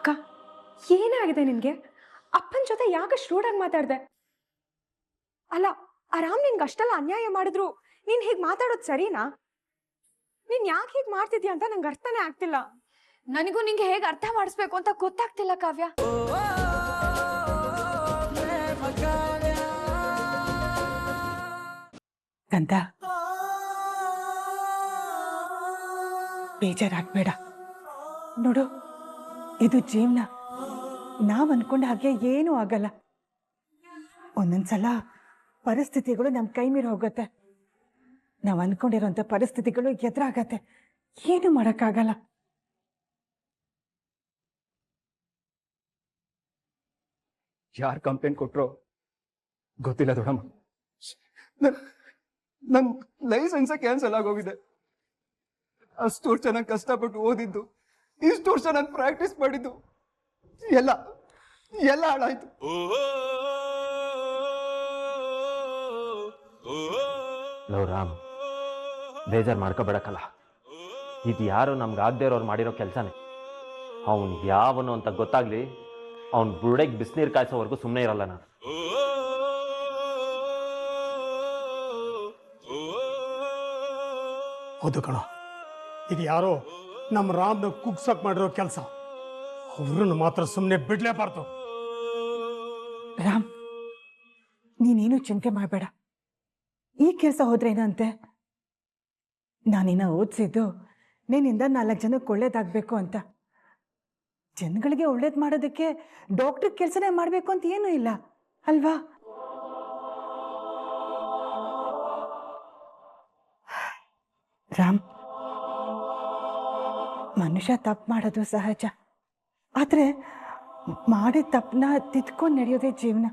ಅಕ್ಕ, ಏನಾಗಿದೆ ನಿನ್ಗೆ? ಅಪ್ಪನ ಜೊತೆ ಯಾಕೆ ಶ್ರೂಡಾಗಿ ಮಾತಾಡ್ದೆ? ಅಲ್ಲ, ಆ ರಾಮ್ ನಿನ್ಗೆ ಅಷ್ಟೆಲ್ಲ ಅನ್ಯಾಯ ಮಾಡಿದ್ರು ನೀನ್ ಹೀಗ್ ಮಾತಾಡೋದು ಸರಿನಾ? ನೀನ್ ಯಾಕೆ ಹೀಗ್ ಮಾಡ್ತಿದ್ಯಾ ಅಂತ ನಂಗೆ ಅರ್ಥನೇ ಆಗ್ತಿಲ್ಲ. ನನಗೂ ನಿಂಗೆ ಹೇಗೆ ಅರ್ಥ ಮಾಡಿಸ್ಬೇಕು ಅಂತ ಗೊತ್ತಾಗ್ತಿಲ್ಲ ಕಾವ್ಯ. ಕಂದ, ಬೇಜಾರಾಗ್ಬೇಡ. ನೋಡು, ಇದು ಜೀವನ. ನಾವ್ ಅನ್ಕೊಂಡ ಹಾಗೆ ಏನೂ ಆಗಲ್ಲ. ಒಂದೊಂದ್ಸಲ ಪರಿಸ್ಥಿತಿಗಳು ನಮ್ ಕೈ ಮೀರಿ ಹೋಗುತ್ತೆ. ನಾವ್ ಅನ್ಕೊಂಡಿರೋಂಥ ಪರಿಸ್ಥಿತಿಗಳು ಎದುರಾಗತ್ತೆ. ಏನು ಮಾಡಕ್ಕಾಗಲ್ಲ. ಯಾರು ಕಂಪ್ಲೇಂಟ್ ಕೊಟ್ರೋ ಗೊತ್ತಿಲ್ಲ ದೊಡ್ಡಮ್ಮ. ನನ್ ಲೈಸೆನ್ಸ್ ಕ್ಯಾನ್ಸಲ್ ಆಗೋಗಿದೆ. ಅಷ್ಟು ವರ್ಷ ನಾನು ಕಷ್ಟಪಟ್ಟು ಓದಿದ್ದು, ಇಷ್ಟು ವರ್ಷ ನಾನು ಪ್ರಾಕ್ಟೀಸ್ ಮಾಡಿದ್ದು ಎಲ್ಲ ಎಲ್ಲ ಹಾಳಾಯ್ತು. ಲೋ ರಾಮ್, ಬೇಜಾರು ಮಾಡ್ಕೋಬೇಡಕ್ಕಲ್ಲ. ಇದು ಯಾರು ನಮ್ಗೆ ಆಗದೆ ಇರೋರು ಮಾಡಿರೋ ಕೆಲಸನೇ. ಅವನು ಯಾವನು ಅಂತ ಗೊತ್ತಾಗ್ಲಿ, ಅವ್ನು ಬುರುಡೆಗೆ ಬಿಸಿನೀರು ಕಾಯಿಸೋವರೆಗೂ ಸುಮ್ಮನೆ ಇರಲ್ಲ ನಾನು. ಹೌದು ಕಣ, ಇದು ಯಾರೋ ನಮ್ಮ ರಾಮ್ನ ಕುಗ್ಸಕ್ ಮಾಡಿರೋ ಕೆಲಸ. ಅವ್ರನ್ನ ಮಾತ್ರ ಸುಮ್ಮನೆ ಬಿಡ್ಲೇಬಾರ್ದು. ರಾಮ್, ನೀನೇನು ಚಿಂತೆ ಮಾಡಬೇಡ. ಈ ಕೆಲಸ ಹೋದ್ರೇನಂತೆ? ನಾನಿನ್ನ ಓದಿಸಿದ್ದು ನಿನ್ನಿಂದ 4 ಜನಕ್ಕೆ ಒಳ್ಳೇದಾಗಬೇಕು ಅಂತ. ಜನಗಳಿಗೆ ಒಳ್ಳೇದು ಮಾಡೋದಕ್ಕೆ ಡಾಕ್ಟರ್ ಕೆಲಸನೇ ಮಾಡಬೇಕು ಅಂತ ಏನೂ ಇಲ್ಲ ಅಲ್ವಾ? ರಾಮ್, ಮನುಷ್ಯ ತಪ್ಪು ಮಾಡೋದು ಸಹಜ. ಆದರೆ ಮಾಡಿದ ತಪ್ಪನ್ನ ತಿದ್ಕೊಂಡು ನಡೆಯೋದೇ ಜೀವನ.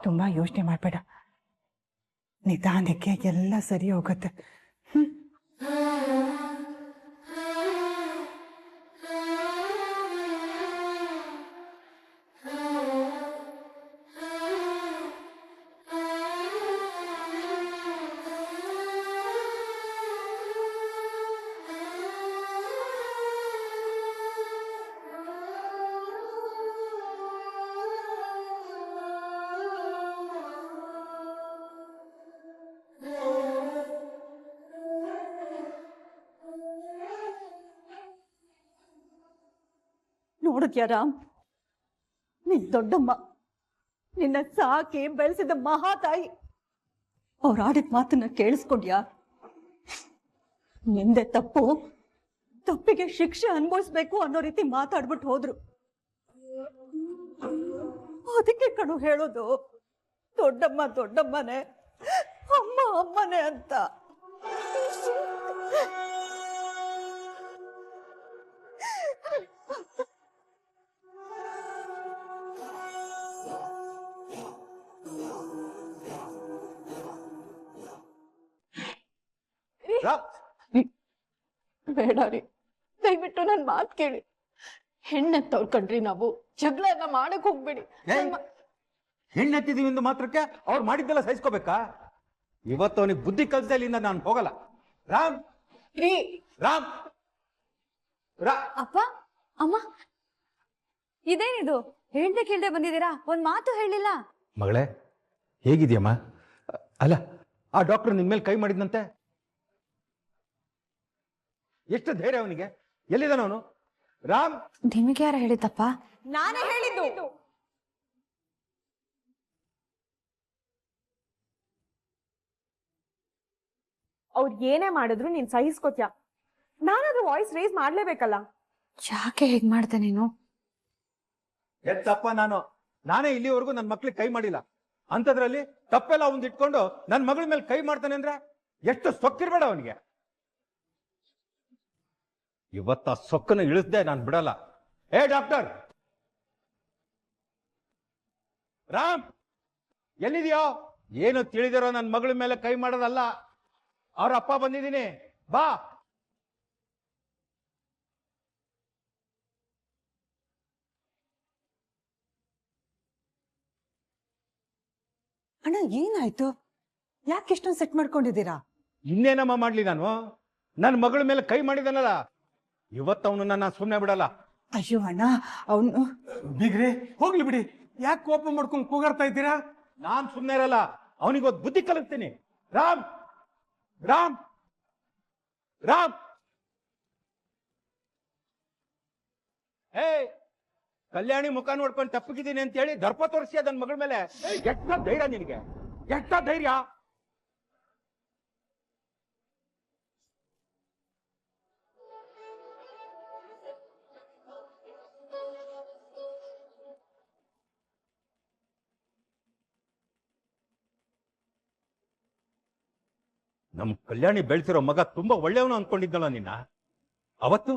ತುಂಬ ಯೋಚನೆ ಮಾಡಬೇಡ. ನಿಧಾನಕ್ಕೆ ಎಲ್ಲ ಸರಿ ಹೋಗುತ್ತೆ. ನೋಡಿದ್ಯಾ ರಾಮ್, ನಿನ್ ದೊಡ್ಡಮ್ಮ ನಿನ್ನ ಸಾಕಿ ಬೆಳೆಸಿದ ಮಹಾತಾಯಿ. ಅವ್ರು ಆಡಿದ ಮಾತನ್ನ ಕೇಳಿಸ್ಕೊಂಡ್ಯಾ? ನಿಂದೆ ತಪ್ಪು, ತಪ್ಪಿಗೆ ಶಿಕ್ಷೆ ಅನುಭವಿಸ್ಬೇಕು ಅನ್ನೋ ರೀತಿ ಮಾತಾಡ್ಬಿಟ್ಟು ಹೋದ್ರು. ಅದಕ್ಕೆ ಕಣು ಹೇಳೋದು, ದೊಡ್ಡಮ್ಮ ದೊಡ್ಡಮ್ಮನೆ, ಅಮ್ಮ ಅಮ್ಮನೆ ಅಂತ. ಬೇಡ ರೀ, ದಯವಿಟ್ಟು ನನ್ ಮಾತು ಕೇಳಿ. ಹೆಣ್ಣೆತ್ತವ್ರು ಕಣ್ರಿ ನಾವು, ಜಗಳ ಎಲ್ಲ ಮಾಡಕ್ ಹೋಗ್ಬೇಡಿ. ಹೆಣ್ಣೆತ್ತಿದೀವಿ ಎಂದು ಮಾತ್ರಕ್ಕೆ ಅವ್ರು ಮಾಡಿದ್ದೆಲ್ಲ ಸಹಿಸ್ಕೋಬೇಕಾ? ಇವತ್ತು ಅವನಿಗೆ ಬುದ್ಧಿ ಕಲಿಸ್ತಾ ಇಲ್ಲಿಂದ ನಾನು ಹೋಗಲ್ಲ. ರಾಮ್ ರೀ, ರಾಮ್ ಅಪ್ಪ, ಅಮ್ಮ, ಇದೇನಿದು? ಹೇಳ್ದೆ ಕೇಳ್ದೆ ಬಂದಿದ್ದೀರಾ, ಒಂದ್ ಮಾತು ಹೇಳಿಲ್ಲ. ಮಗಳೇ, ಹೇಗಿದ್ಯಮ್ಮ? ಅಲ್ಲ, ಆ ಡಾಕ್ಟರ್ ನಿನ್ ಮೇಲೆ ಕೈ ಮಾಡಿದ್ನಂತೆ. ಎಷ್ಟು ಧೈರ್ಯ ಅವನಿಗೆ? ಎಲ್ಲಿದ್ದಾನ ಅವನು? ರಾಮ್, ನಿಮಗೆ ಯಾರ ಹೇಳಿದ್ದಪ್ಪ? ನಾನೇ ಹೇಳಿದ್ದು. ಅವ್ರು ಏನೇ ಮಾಡಿದ್ರು ನೀನ್ ಸಹಿಸ್ಕೋತ್ಯಾ. ನಾನಾದ್ರೂ ವಾಯ್ಸ್ ರೇಸ್ ಮಾಡ್ಲೇಬೇಕಲ್ಲ. ಯಾಕೆ ಹೇಗ್ ಮಾಡ್ದೆ ನೀನು? ತಪ್ಪ ನಾನೇ ಇಲ್ಲಿವರೆಗೂ ನನ್ನ ಮಕ್ಳಿಗೆ ಕೈ ಮಾಡಿಲ್ಲ. ಅಂತದ್ರಲ್ಲಿ ತಪ್ಪೆಲ್ಲ ಅವನ್ ಇಟ್ಕೊಂಡು ನನ್ನ ಮಗಳ ಮೇಲೆ ಕೈ ಮಾಡ್ತಾನೆ ಅಂದ್ರೆ ಎಷ್ಟು ಸೊಕ್ಕಿರ್ಬೇಡ ಅವನಿಗೆ. ಇವತ್ತ ಸೊಕ್ಕನ್ನು ಇಳಿಸ್ದೆ ನಾನು ಬಿಡಲ್ಲ. ಏ ಡಾಕ್ಟರ್ ರಾಮ್, ಎಲ್ಲಿದೆಯೋ? ಏನು ತಿಳಿದಿರೋ ನನ್ನ ಮಗಳ ಮೇಲೆ ಕೈ ಮಾಡೋದಲ್ಲ. ಅವ್ರ ಅಪ್ಪ ಬಂದಿದ್ದೀನಿ, ಬಾ. ಅಣ್ಣ, ಏನಾಯ್ತು? ಯಾಕೆ ಇಷ್ಟೊಂದು ಸೆಟ್ ಮಾಡ್ಕೊಂಡಿದ್ದೀರಾ? ಇನ್ನೇನಮ್ಮ ಮಾಡ್ಲಿ ನಾನು? ನನ್ನ ಮಗಳ ಮೇಲೆ ಕೈ ಮಾಡಿದಾನಲ್ಲ, ಇವತ್ತು ಅವನನ್ನ ನಾನು ಸುಮ್ಮನೆ ಬಿಡಲ್ಲ. ಅಯ್ಯೋ ಅಣ್ಣ, ಅವನು ಬಿಗ್ರಿ ಹೋಗ್ಲಿ ಬಿಡಿ, ಯಾಕೆ ಕೋಪ ಮಾಡ್ಕೊಂಡು ಕೂಗಾಡ್ತಾ ಇದ್ದೀರಾ? ನಾನ್ ಸುಮ್ಮನೆ ಇರಲ್ಲ, ಅವನಿಗೊಂದು ಬುದ್ಧಿ ಕಲಿಸ್ತೀನಿ. ರಾಮ್ ರಾಮ್ ರಾಮ್, ಹೇ, ಕಲ್ಯಾಣಿ ಮುಖ ನೋಡ್ಕೊಂಡು ತಪ್ಪಗಿದ್ದೀನಿ ಅಂತ ಹೇಳಿ ದರ್ಪ ತೋರಿಸಿ ನನ್ನ ಮಗಳ ಮೇಲೆ. ಎಷ್ಟ ಧೈರ್ಯ ನಿನಗೆ, ಎಷ್ಟ ಧೈರ್ಯ? ನಮ್ ಕಲ್ಯಾಣಿ ಬೆಳೆಸಿರೋ ಮಗ ತುಂಬಾ ಒಳ್ಳೆಯವನು ಅನ್ಕೊಂಡಿದ್ದಲ್ಲ ನಿನ್ನ. ಅವತ್ತು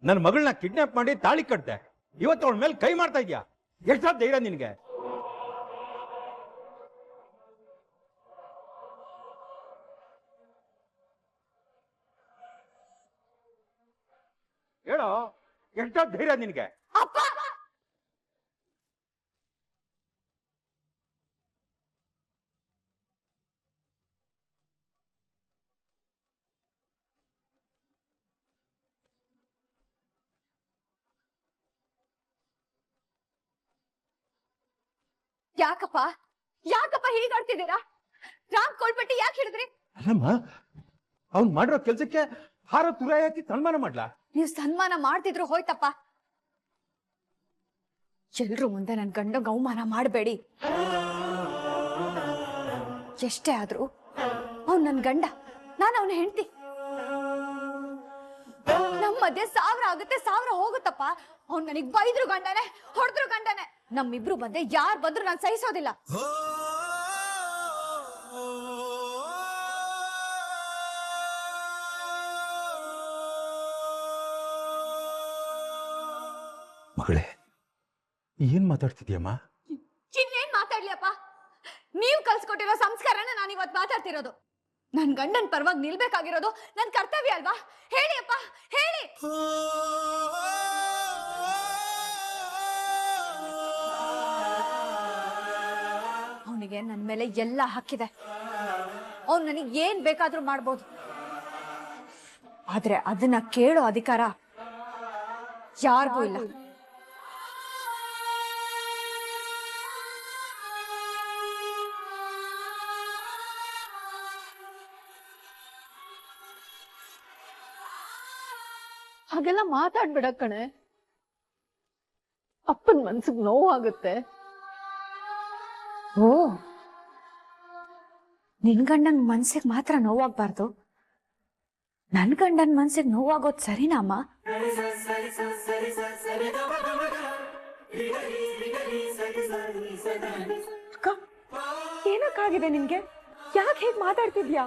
ನನ್ನ ಮಗಳನ್ನ ಕಿಡ್ನಾಪ್ ಮಾಡಿ ತಾಳಿ ಕಟ್ದೆ, ಇವತ್ತು ಅವಳ ಮೇಲೆ ಕೈ ಮಾಡ್ತಾ ಇದ್ಯಾ? ಎಷ್ಟ ಧೈರ್ಯ ನಿನಗೆ? ಹೇಳೋ, ಎಷ್ಟ ಧೈರ್ಯ ನಿನಗೆ? ಯಾಕಪ್ಪ ಯಾಕಪ್ಪ ಹೀಗಾಡ್ತಿದ್ದೀರಾ? ರಾಮ್ ಕೋಳ್ಪಟ್ಟಿ ಯಾಕೆ ಹಿಡಿದ್ರಿ? ಅಲ್ಲಮ್ಮ, ಅವ್ನ್ ಮಾಡಿರೋ ಕೆಲ್ಸಕ್ಕೆ ಹಾರ ತುರಾಯಿ ಹಾಕಿ ಸನ್ಮಾನ ಮಾಡ್ಲಾ? ನೀವು ಸನ್ಮಾನ ಮಾಡ್ತಿದ್ರು ಹೋಯ್ತಪ್ಪ. ಎಲ್ರು ಮುಂದೆ ನನ್ ಗಂಡಂಗ ಅವಮಾನ ಮಾಡಬೇಡಿ. ಎಷ್ಟೇ ಆದ್ರೂ ಅವ್ನ್ ನನ್ ಗಂಡ, ನಾನು ಅವನ ಹೆಂಡತಿ. ನಮ್ ಮಧ್ಯೆ 1000 ಆಗುತ್ತೆ, 1000 ಹೋಗುತ್ತಪ್ಪ. ಅವ್ನ್ ನನಗ್ ಬೈದ್ರು ಗಂಡನೆ, ಹೊಡೆದ್ರು ಗಂಡನೆ. ನಮ್ಮಿಬ್ರು ಬಂದೆ ಯಾರು ಬಂದ್ರು ನಾನು ಸಹಿಸೋದಿಲ್ಲ. ಮಗಳೇ, ಏನ್ ಮಾತಾಡ್ತಿದ್ಯಮ್ಮ? ಇನ್ನೇನ್ ಮಾತಾಡ್ಲಿಯಪ್ಪ? ನೀವ್ ಕಲ್ಸ್ಕೊಟ್ಟಿರೋ ಸಂಸ್ಕಾರನ ನಾನು ಇವತ್ತು ಮಾತಾಡ್ತಿರೋದು. ನನ್ ಗಂಡನ್ ಪರವಾಗಿ ನಿಲ್ಬೇಕಾಗಿರೋದು ನನ್ ಕರ್ತವ್ಯ ಅಲ್ವಾ? ಹೇಳಿ ಅಪ್ಪ, ಹೇಳಿ. ಅವನಿಗೆ ನನ್ ಮೇಲೆ ಎಲ್ಲ ಹಕ್ಕಿದೆ. ಅವ್ನು ನನಗೆ ಏನ್ ಬೇಕಾದ್ರೂ ಮಾಡ್ಬೋದು. ಆದ್ರೆ ಅದನ್ನ ಕೇಳೋ ಅಧಿಕಾರ ಯಾರಿಗೂ ಇಲ್ಲ. ಹಾಗೆಲ್ಲ ಮಾತಾಡ್ಬೇಡ ಕಣೆ, ಅಪ್ಪನ ಮನ್ಸಿಗೆ ನೋವಾಗುತ್ತೆ. ಓ, ನಿನ್ ಗಂಡನ್ ಮನ್ಸಿಗೆ ಮಾತ್ರ ನೋವಾಗ್ಬಾರ್ದು, ನನ್ ಗಂಡನ್ ಮನ್ಸಿಗೆ ನೋವಾಗೋದ್ ಸರಿನಮ್ಮ? ಅಕ್ಕ, ಏನಕ್ಕಾಗಿದೆ ನಿನ್ಗೆ? ಯಾಕೆ ಹೇಗ್ ಮಾತಾಡ್ತಿದ್ಯಾ?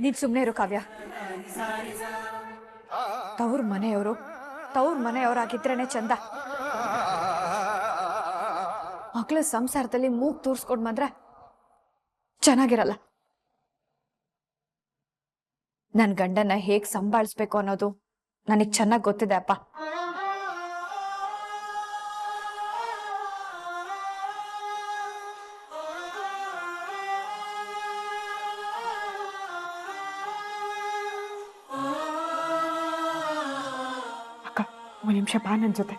ನೀನ್ ಸುಮ್ನೆ ಇರು ಕಾವ್ಯ. ತವ್ರ ಮನೆಯವರಾಗಿದ್ರೇನೆ ಚಂದ. ಮಕ್ಳ ಸಂಸಾರದಲ್ಲಿ ಮೂಗ್ ತೂರ್ಸ್ಕೊಂಡ್ ಬಂದ್ರೆ ಚೆನ್ನಾಗಿರಲ್ಲ. ನನ್ ಗಂಡನ ಹೇಗ್ ಸಂಭಾಳಿಸ್ಬೇಕು ಅನ್ನೋದು ನನಗ್ ಚೆನ್ನಾಗ್ ಗೊತ್ತಿದೆ ಅಪ್ಪ. ಅಕ್ಕ, ಒಂದ್ ನಿಮಿಷ ಬಾ ನನ್ ಜೊತೆ.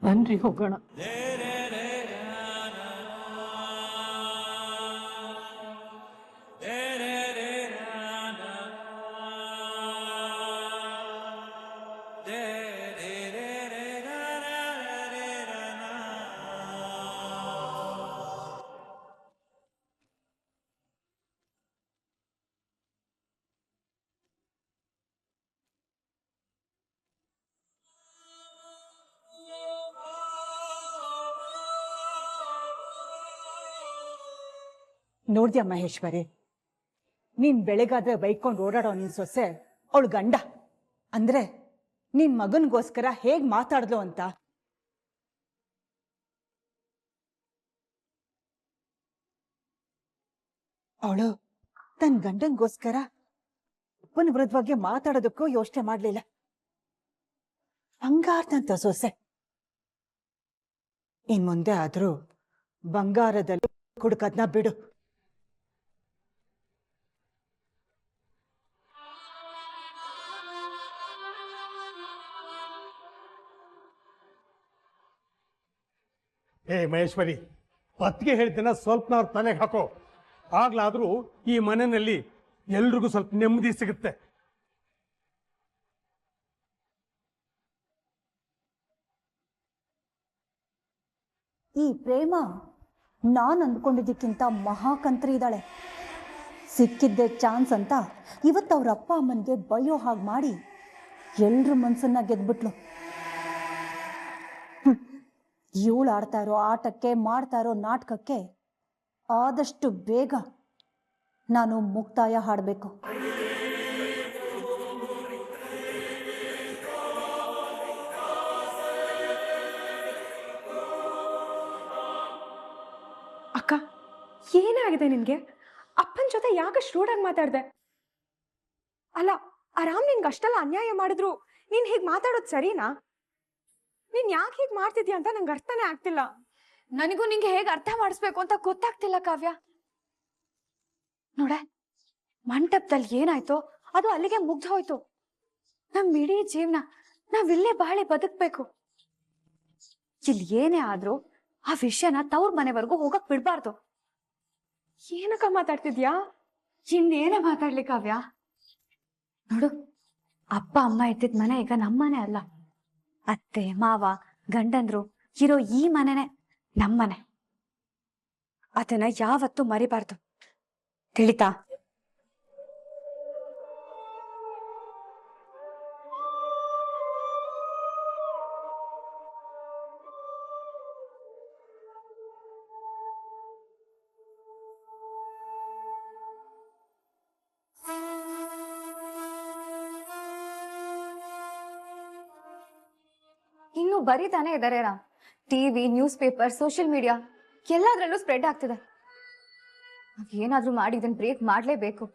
ಬನ್ರಿ ಹೋಗೋಣ. ನೋಡ್ದ್ಯಾ ಮಹೇಶ್ವರಿ, ನೀನ್ ಬೆಳಗಾದ್ರೆ ಬೈಕೊಂಡು ಓಡಾಡೋ ನಿನ್ ಸೊಸೆ ಅವಳು ಗಂಡ ಅಂದ್ರೆ ನಿನ್ ಮಗನ್ಗೋಸ್ಕರ ಹೇಗ್ ಮಾತಾಡ್ಲು ಅಂತ. ಅವಳು ತನ್ನ ಗಂಡನ್ಗೋಸ್ಕರ ಅಪ್ಪನ ವಿರುದ್ಧವಾಗಿ ಮಾತಾಡೋದಕ್ಕೂ ಯೋಚನೆ ಮಾಡ್ಲಿಲ್ಲ. ಬಂಗಾರದಂತ ಸೊಸೆ. ಇನ್ ಮುಂದೆ ಆದ್ರೂ ಬಂಗಾರದಲ್ಲಿ ಕುಡುಕದ್ನ ಬಿಡು. ಮಹೇಶ್ವರಿ, ಅತ್ತಿಗೆ ಹೇಳ್ತೀನ ಸ್ವಲ್ಪನವ್ರ ತಲೆಗೆ ಹಾಕೋ. ಆಗ್ಲಾದ್ರೂ ಈ ಮನೆಯಲ್ಲಿ ಎಲ್ರಿಗೂ ಸ್ವಲ್ಪ ನೆಮ್ಮದಿ ಸಿಗುತ್ತೆ. ಈ ಪ್ರೇಮ ನಾನು ಅಂದ್ಕೊಂಡಿದ್ದಕ್ಕಿಂತ ಮಹಾಕಂತ್ರಿ ಇದ್ದಾಳೆ. ಸಿಕ್ಕಿದ್ದೆ ಚಾನ್ಸ್ ಅಂತ ಇವತ್ತು ಅವ್ರ ಅಪ್ಪ ಅಮ್ಮನಿಗೆ ಬೈಯೋ ಹಾಗೆ ಮಾಡಿ ಎಲ್ರ ಮನ್ಸನ್ನ ಗೆದ್ಬಿಟ್ಲು. ಇವಳು ಆಡ್ತಾ ಇರೋ ಆಟಕ್ಕೆ, ಮಾಡ್ತಾ ಇರೋ ನಾಟಕಕ್ಕೆ ಆದಷ್ಟು ಬೇಗ ನಾನು ಮುಕ್ತಾಯ ಹಾಡಬೇಕು. ಅಕ್ಕ, ಏನಾಗಿದೆ ನಿನ್ಗೆ? ಅಪ್ಪನ ಜೊತೆ ಯಾಕಷ್ಟು ರೂಢಾಗಿ ಮಾತಾಡ್ದೆ? ಅಲ್ಲ, ಆರಾಮ್ ನಿನ್ಗೆ ಅಷ್ಟೆಲ್ಲ ಅನ್ಯಾಯ ಮಾಡಿದ್ರು ನೀನ್ ಹೀಗೆ ಮಾತಾಡೋದು ಸರಿನಾ? ನೀನ್ ಯಾಕೆ ಹೀಗೆ ಮಾಡ್ತಿದ್ಯಾ ಅಂತ ನಂಗೆ ಅರ್ಥನೇ ಆಗ್ತಿಲ್ಲ. ನನಗೂ ನಿಂಗೆ ಹೇಗೆ ಅರ್ಥ ಮಾಡಿಸ್ಬೇಕು ಅಂತ ಗೊತ್ತಾಗ್ತಿಲ್ಲ ಕಾವ್ಯ. ನೋಡೆ, ಮಂಟಪದಲ್ಲಿ ಏನಾಯ್ತೋ ಅದು ಅಲ್ಲಿಗೆ ಮುಗ್ದು ಹೋಯ್ತು. ನಮ್ ಇಡೀ ಜೀವನ ನಾವಿಲ್ಲೇ ಬಾಳೆ ಬದುಕ್ಬೇಕು. ಇಲ್ಲಿ ಏನೇ ಆದ್ರೂ ಆ ವಿಷಯನ ತವ್ರ ಮನೆವರೆಗೂ ಹೋಗಕ್ ಬಿಡ್ಬಾರ್ದು. ಏನಕ್ಕ ಮಾತಾಡ್ತಿದ್ಯಾ? ಇನ್ನೇನೇ ಮಾತಾಡ್ಲಿ ಕಾವ್ಯ. ನೋಡು, ಅಪ್ಪ ಅಮ್ಮ ಇದ್ದಿದ್ ಮನೆ ಈಗ ನಮ್ಮನೆ ಅಲ್ಲ. ಅತ್ತೆ ಮಾವ ಗಂಡಂದ್ರು ಇರೋ ಈ ಮನೆನೆ ನಮ್ಮನೆ. ಅದನ್ನ ಯಾವತ್ತೂ ಮರಿಬಾರ್ದು, ತಿಳಿತಾ? ಇನ್ನು ಬರೀತಾನೆ ಇದಾರೆ Ram. TV, news paper, social media ಎಲ್ಲದ್ರಲ್ಲೂ ಸ್ಪ್ರೆಡ್ ಆಗ್ತಿದೆ. ನಾವೇನಾದ್ರೂ ಮಾಡಿ ಇದನ್ನ ಬ್ರೇಕ್ ಮಾಡ್ಲೇಬೇಕು.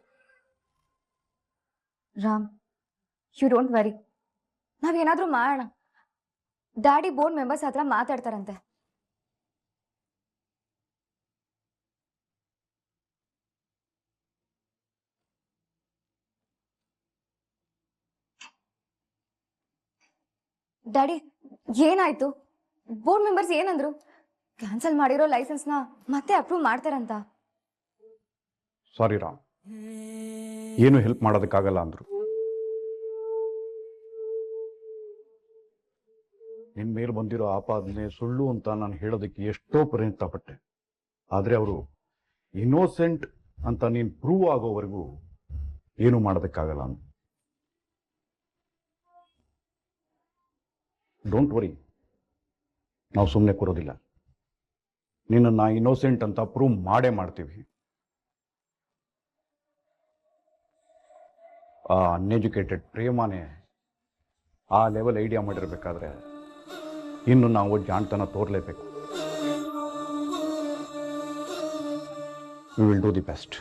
ರಾಮ್, ಯು ಡೋಂಟ್ ವರಿ, ನಾವೇನಾದ್ರೂ ಮಾಡೋಣ. ಡ್ಯಾಡಿ ಬೋರ್ಡ್ ಮೆಂಬರ್ಸ್ ಹತ್ರ ಮಾತಾಡ್ತಾರಂತೆ. ಡ್ಯಾಡಿ, ಏನಾಯ್ತು? ಬೋರ್ಡ್ ಮೆಂಬರ್ಸ್ ಏನಂದ್ರು? ಕ್ಯಾನ್ಸಲ್ ಮಾಡಿರೋ ಲೈಸೆನ್ಸ್ನ ಮತ್ತೆ ಅಪ್ರೂವ್ ಮಾಡ್ತಾರಂತ. ಸಾರಿ ರಾಮ್, ಏನು ಹೆಲ್ಪ್ ಮಾಡೋದಕ್ಕಾಗಲ್ಲ ಅಂದ್ರು. ನಿನ್ ಮೇಲೆ ಬಂದಿರೋ ಆಪಾದನೆ ಸುಳ್ಳು ಅಂತ ನಾನು ಹೇಳೋದಕ್ಕೆ ಎಷ್ಟೋ ಪ್ರಯತ್ನ ಪಟ್ಟೆ. ಆದ್ರೆ ಅವರು ಇನ್ನೋಸೆಂಟ್ ಅಂತ ನೀನು ಪ್ರೂವ್ ಆಗೋವರೆಗೂ ಏನು ಮಾಡೋದಕ್ಕಾಗಲ್ಲ ಅಂದ್ರು. ಡೋಂಟ್ ವರಿ, ನಾವು ಸುಮ್ಮನೆ ಕೂರೋದಿಲ್ಲ. ನಿನ್ನನ್ನು ಇನ್ನೋಸೆಂಟ್ ಅಂತ ಪ್ರೂವ್ ಮಾಡೇ ಮಾಡ್ತೀವಿ. ಆ ಅನ್ಎಜುಕೇಟೆಡ್ ಪ್ರೇಮನೇ ಆ ಲೆವೆಲ್ ಐಡಿಯಾ ಮಾಡಿರ್ಬೇಕಾದ್ರೆ ಇನ್ನು ನಾವು ಜಾಣ್ತನ ತೋರ್ಲೇಬೇಕು. We will do the best.